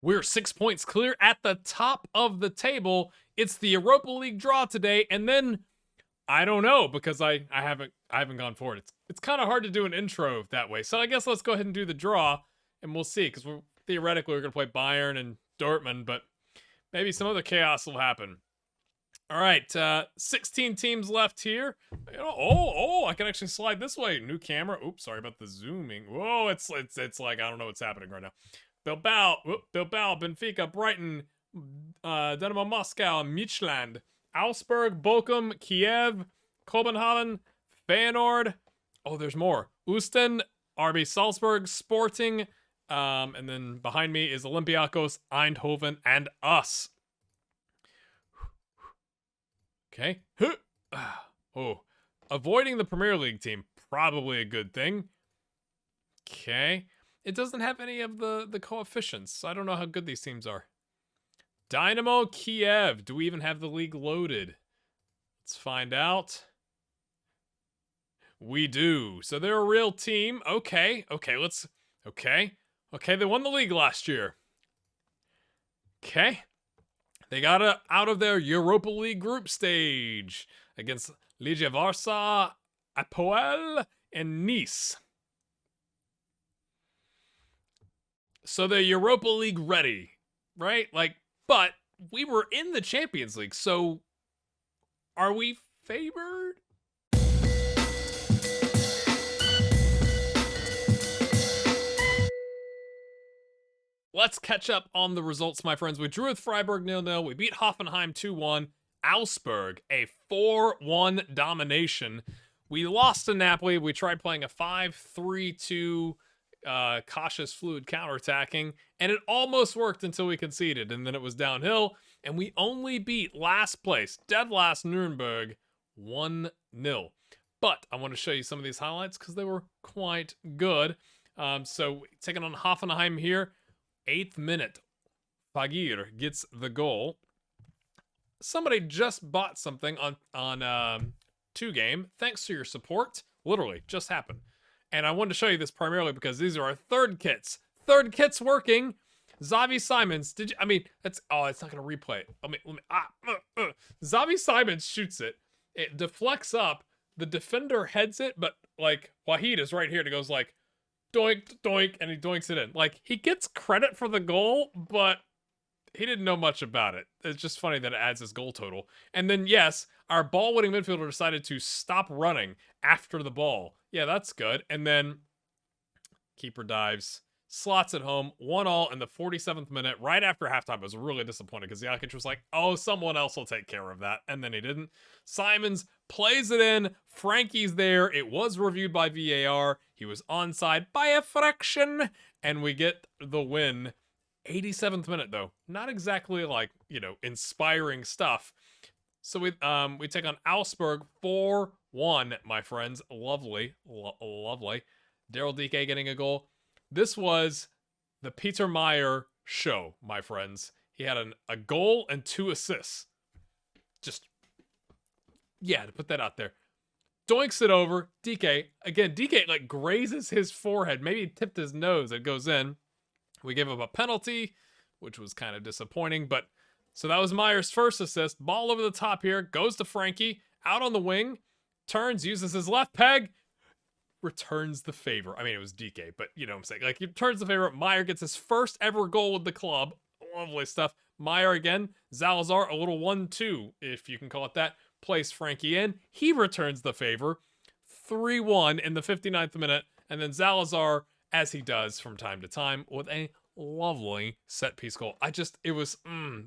We're 6 points clear at the top of the table. It's the Europa League draw today, and then I don't know because I haven't gone forward. It's kind of hard to do an intro that way. So I guess let's go ahead and do the draw, and we'll see because we're theoretically we're gonna play Bayern and Dortmund, but maybe some other chaos will happen. All right, 16 teams left here. Oh, I can actually slide this way. New camera. Oops, sorry about the zooming. Whoa, it's like I don't know what's happening right now. Bilbao, Benfica, Brighton, Dynamo Moscow, Midtjylland, Augsburg, Bochum, Kiev, Copenhagen, Feyenoord. Oh, there's more. Usten, RB Salzburg, Sporting, and then behind me is Olympiacos, Eindhoven, and us. Okay. Oh, avoiding the Premier League team, probably a good thing. Okay. It doesn't have any of the coefficients. I don't know how good these teams are. Dynamo Kiev. Do we even have the league loaded? Let's find out. We do. So they're a real team. Okay, they won the league last year. Okay. They got out of their Europa League group stage against Legia Warsaw, Apoel, and Nice. So they're Europa League ready, right? But we were in the Champions League, so are we favored? Let's catch up on the results, my friends. We drew with Freiburg 0-0. We beat Hoffenheim 2-1. Augsburg, a 4-1 domination. We lost to Napoli. We tried playing a 5-3-2 cautious fluid counterattacking, and it almost worked until we conceded, and then it was downhill, and we only beat last place, dead last Nuremberg, 1-0. But I want to show you some of these highlights because they were quite good. So taking on Hoffenheim here, 8th minute, Fagir gets the goal. Somebody just bought something on 2Game. Thanks for your support. Literally, just happened. And I wanted to show you this primarily because these are our third kits. Third kit's working. Xavi Simons, it's not gonna replay it. Xavi Simons shoots it. It deflects up. The defender heads it, but Wahid is right here and it goes doink, doink, and he doinks it in. He gets credit for the goal, but he didn't know much about it. It's just funny that it adds his goal total. And then, yes, our ball-winning midfielder decided to stop running after the ball. Yeah, that's good. And then keeper dives, slots it home, 1-1 in the 47th minute, right after halftime. I was really disappointed because Jakic was like, oh, someone else will take care of that. And then he didn't. Simons plays it in. Frankie's there. It was reviewed by VAR. He was onside by a fraction. And we get the win. 87th minute, though. Not exactly inspiring stuff. So we take on Augsburg 4-1, my friends. Lovely. Lovely. Daryl DK getting a goal. This was the Peter Meyer show, my friends. He had a goal and 2 assists. Just, yeah, to put that out there. Doinks it over. DK, again, DK grazes his forehead. Maybe he tipped his nose. It goes in. We gave up a penalty, which was kind of disappointing, but so that was Meyer's first assist. Ball over the top here, goes to Frankie, out on the wing, turns, uses his left peg, returns the favor. I mean, it was DK, but you know what I'm saying. He returns the favor. Meyer gets his first ever goal with the club. Lovely stuff. Meyer again, Zalazar, a little 1-2, if you can call it that, plays Frankie in. He returns the favor. 3-1 in the 59th minute, and then Zalazar, as he does from time to time, with a lovely set piece goal. It was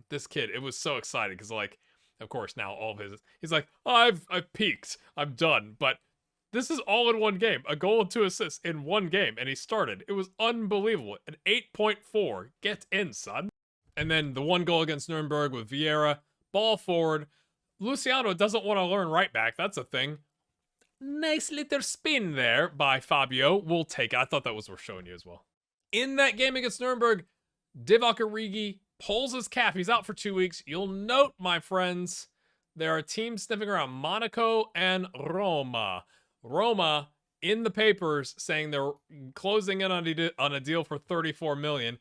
this kid. It was so exciting because of course now all of his, he's like, oh, I've peaked, I'm done. But this is all in one game, a goal and 2 assists in one game, and he started. It was unbelievable. An 8.4. Get in, son. And then the 1 goal against Nuremberg with Vieira, ball forward. Luciano doesn't want to learn right back. That's a thing. Nice little spin there by Fabio. We'll take it. I thought that was worth showing you as well. In that game against Nuremberg, Divock Origi pulls his calf. He's out for 2 weeks. You'll note, my friends, there are teams sniffing around Monaco and Roma. Roma in the papers saying they're closing in on a deal for 34 million.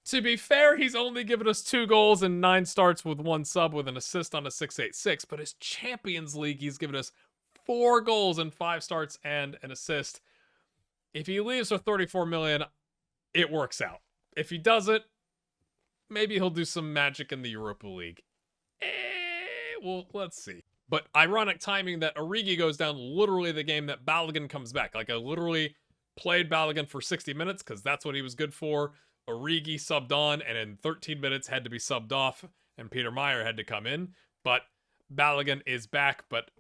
To be fair, he's only given us 2 goals and 9 starts with 1 sub with an assist on a 686, but his Champions League, he's given us 4 goals and 5 starts and an assist. If he leaves for 34 million, it works out. If he doesn't, maybe he'll do some magic in the Europa League. Well, let's see. But ironic timing that Origi goes down literally the game that Balogun comes back. Like, I literally played Balogun for 60 minutes because that's what he was good for. Origi subbed on, and in 13 minutes had to be subbed off, and Peter Meyer had to come in. But Balogun is back, but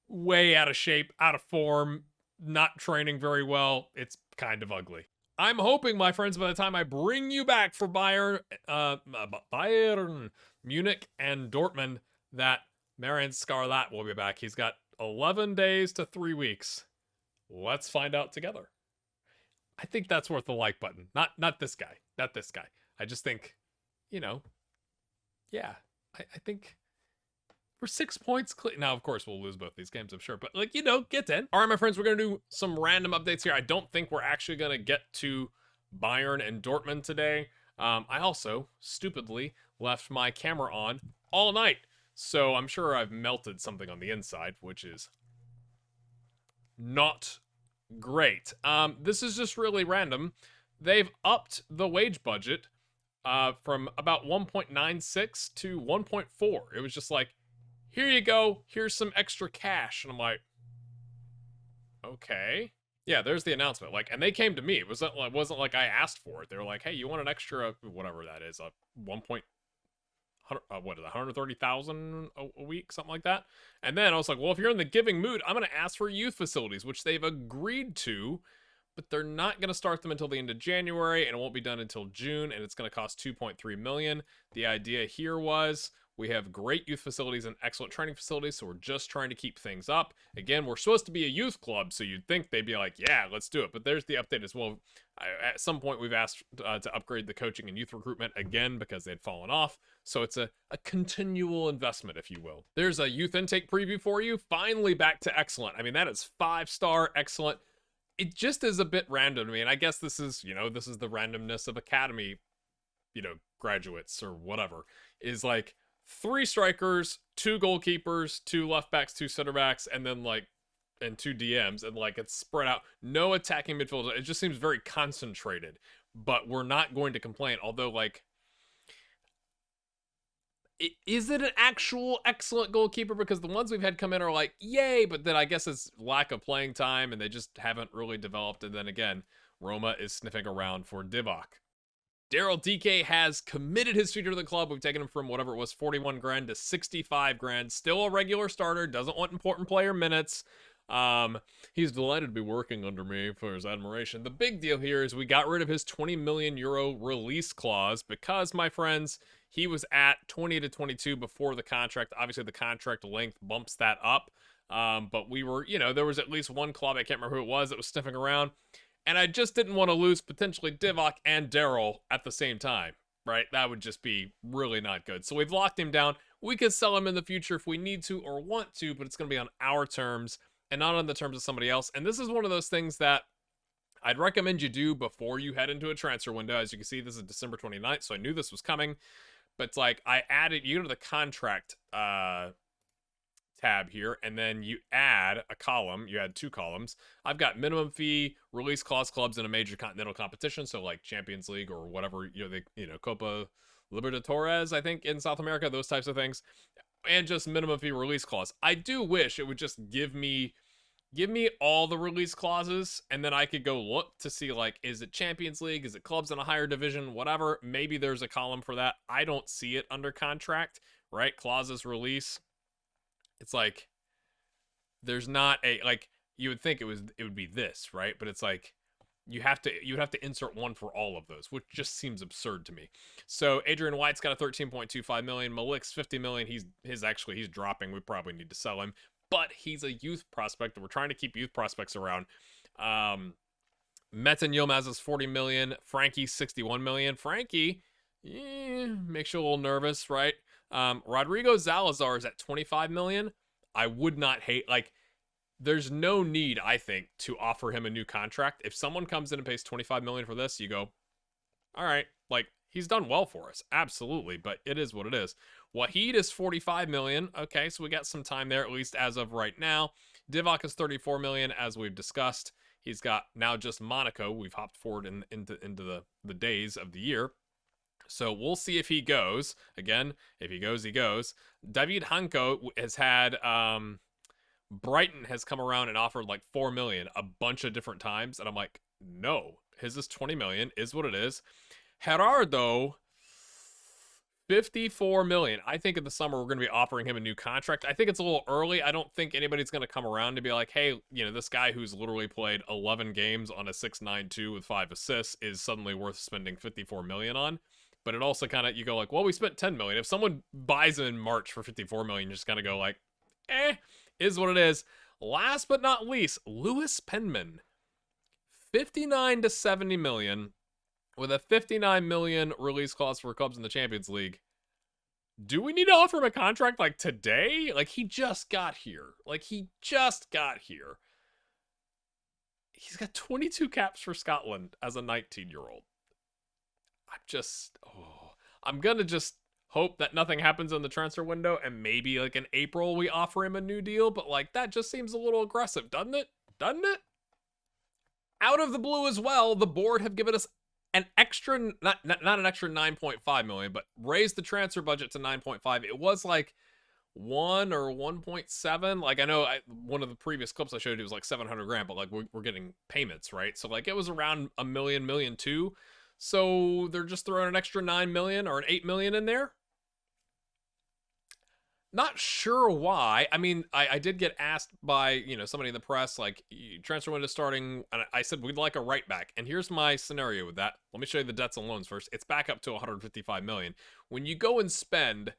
way out of shape, out of form, not training very well. It's kind of ugly. I'm hoping, my friends, by the time I bring you back for Bayern, Munich, and Dortmund, that Marian Scarlat will be back. He's got 11 days to 3 weeks. Let's find out together. I think that's worth the like button. Not this guy. Not this guy. I just think, yeah. I think for 6 points, now, of course, we'll lose both these games, I'm sure. But, get in. All right, my friends, we're going to do some random updates here. I don't think we're actually going to get to Bayern and Dortmund today. I also, stupidly, left my camera on all night. So I'm sure I've melted something on the inside, which is not great. This is just really random. They've upped the wage budget from about 1.96 to 1.4. It was just like, here you go, here's some extra cash. And I'm like, okay. Yeah, there's the announcement. And they came to me. It wasn't like I asked for it. They were like, hey, you want an extra, whatever that is, a 130,000 a week, something like that. And then I was like, well, if you're in the giving mood, I'm going to ask for youth facilities, which they've agreed to, but they're not going to start them until the end of January, and it won't be done until June, and it's going to cost 2.3 million. The idea here was we have great youth facilities and excellent training facilities, so we're just trying to keep things up. Again, we're supposed to be a youth club, so you'd think they'd be like, yeah, let's do it. But there's the update as well. At some point, we've asked to upgrade the coaching and youth recruitment again because they'd fallen off. So it's a continual investment, if you will. There's a youth intake preview for you. Finally back to excellent. I mean, that is 5-star excellent. It just is a bit random to me. And I guess this is the randomness of academy, graduates or whatever. Is like 3 strikers, 2 goalkeepers, 2 left backs, 2 center backs, and then and 2 DMs, and it's spread out. No attacking midfielders. It just seems very concentrated. But we're not going to complain. Although, is it an actual excellent goalkeeper? Because the ones we've had come in are like, yay, but then I guess it's lack of playing time, and they just haven't really developed. And then again, Roma is sniffing around for Divock. Daryl DK has committed his future to the club. We've taken him from whatever it was, 41 grand to 65 grand. Still a regular starter, doesn't want important player minutes. He's delighted to be working under me for his admiration. The big deal here is we got rid of his 20 million euro release clause because, my friends, he was at 20 to 22 before the contract. Obviously, the contract length bumps that up. But we were, there was at least one club, I can't remember who it was, that was sniffing around. And I just didn't want to lose potentially Divock and Daryl at the same time, right? That would just be really not good. So we've locked him down. We could sell him in the future if we need to or want to, but it's going to be on our terms and not on the terms of somebody else. And this is one of those things that I'd recommend you do before you head into a transfer window. As you can see, this is December 29th, so I knew this was coming. But it's like, I added, you go to the contract tab here, and then you add a column. You add 2 columns. I've got minimum fee, release clause clubs in a major continental competition, so like Champions League or whatever, Copa Libertadores, I think, in South America, those types of things, and just minimum fee release clause. I do wish it would just give me all the release clauses, and then I could go look to see, is it Champions League? Is it clubs in a higher division? Whatever. Maybe there's a column for that. I don't see it under contract, right? Clauses, release. It's like, there's not a, you would think it would be this, right? But it's like, you'd have to insert one for all of those, which just seems absurd to me. So Adrian White's got a 13.25 million. Malik's 50 million. He's dropping. We probably need to sell him. But he's a youth prospect, and we're trying to keep youth prospects around. Metin Yilmaz is 40 million. Frankie's 61 million. Frankie, makes you a little nervous, right? Rodrigo Zalazar is at 25 million. I would not hate, there's no need, I think, to offer him a new contract. If someone comes in and pays 25 million for this, you go, all right, He's done well for us, absolutely, but it is what it is. Wahid is 45 million. Okay, so we got some time there, at least as of right now. Divock is 34 million, as we've discussed. He's got now just Monaco. We've hopped forward into the days of the year. So we'll see if he goes. Again, if he goes, he goes. David Hanko has had Brighton has come around and offered like 4 million a bunch of different times, and I'm like, no, his is 20 million, is what it is. Gerardo, 54 million. I think in the summer we're going to be offering him a new contract. I think it's a little early. I don't think anybody's going to come around to be like, hey, you know, this guy who's literally played 11 games on a 6.92 with 5 assists is suddenly worth spending 54 million on. But it also kind of, you go like, well, we spent 10 million. If someone buys him in March for 54 million, you're just kind of go like, is what it is. Last but not least, Lewis Penman, 59 to 70 million. With a 59 million release clause for clubs in the Champions League. Do we need to offer him a contract like today? Like, he just got here. He's got 22 caps for Scotland as a 19-year-old. I'm gonna just hope that nothing happens in the transfer window and maybe like in April we offer him a new deal, but like that just seems a little aggressive, doesn't it? Out of the blue as well, the board have given us an extra, not an extra 9.5 million, but raised the transfer budget to 9.5. It was like 1 or 1.7. Like, I know one of the previous clips I showed you was like 700 grand, but like we're getting payments, right? So like it was around a million too. So they're just throwing an extra 9 million or an 8 million in there. Not sure why. I mean, I did get asked by, you know, somebody in the press, like, transfer window starting, and I said we'd like a right back. And here's my scenario with that. Let me show you the debts and loans first. It's back up to 155 million. When you go and spend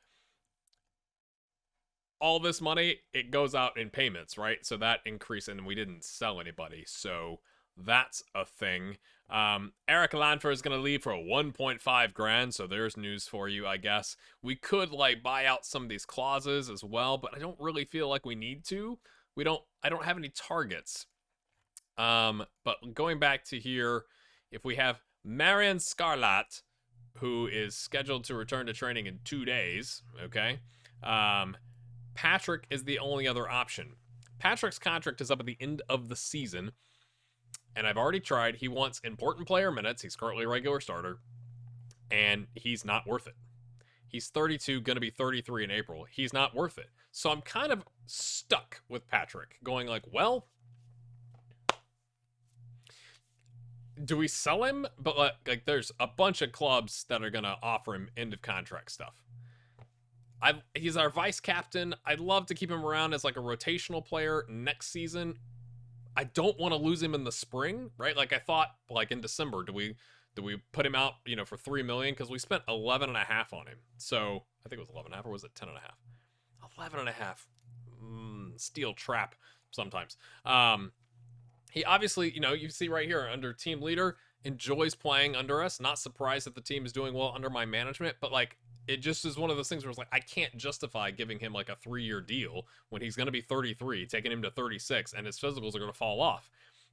all this money, it goes out in payments, right? So that increase, and we didn't sell anybody. So that's a thing. Eric Lanfer is going to leave for 1.5 grand, so there's news for you, I guess. We could, like, buy out some of these clauses as well, but I don't really feel like we need to. I don't have any targets. But going back to here, if we have Marian Scarlat, who is scheduled to return to training in 2 days, okay? Patrick is the only other option. Patrick's contract is up at the end of the season. And I've already tried. He wants important player minutes. He's currently a regular starter. And he's not worth it. He's 32, going to be 33 in April. He's not worth it. So I'm kind of stuck with Patrick, going like, well, do we sell him? But like there's a bunch of clubs that are going to offer him end of contract stuff. He's our vice captain. I'd love to keep him around as like a rotational player next season. I don't want to lose him in the spring, right? Like I thought, like in December, do we put him out, you know, for 3 million? Because we spent 11.5 on him. So I think it was 11.5, or was it 10.5? 11.5. Steel trap sometimes. He obviously, you know, you see right here under team leader, enjoys playing under us. Not surprised that the team is doing well under my management, but like, it just is one of those things where it's like, I can't justify giving him like a 3-year deal when he's going to be 33, taking him to 36, and his physicals are going to fall off.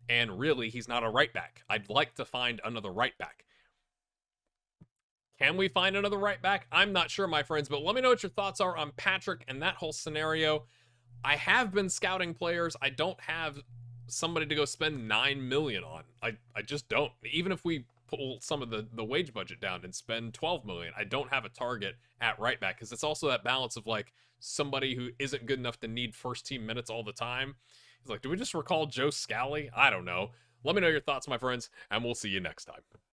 And really, he's not a right back. I'd like to find another right back. Can we find another right back? I'm not sure, my friends, but let me know what your thoughts are on Patrick and that whole scenario. I have been scouting players. I don't have somebody to go spend 9 million on. I just don't. Even if we pull some of the wage budget down and spend 12 million, I don't have a target at right back, because it's also that balance of like somebody who isn't good enough to need first team minutes all the time. It's like, do we just recall Joe Scally? I don't know. Let me know your thoughts, my friends, and we'll see you next time.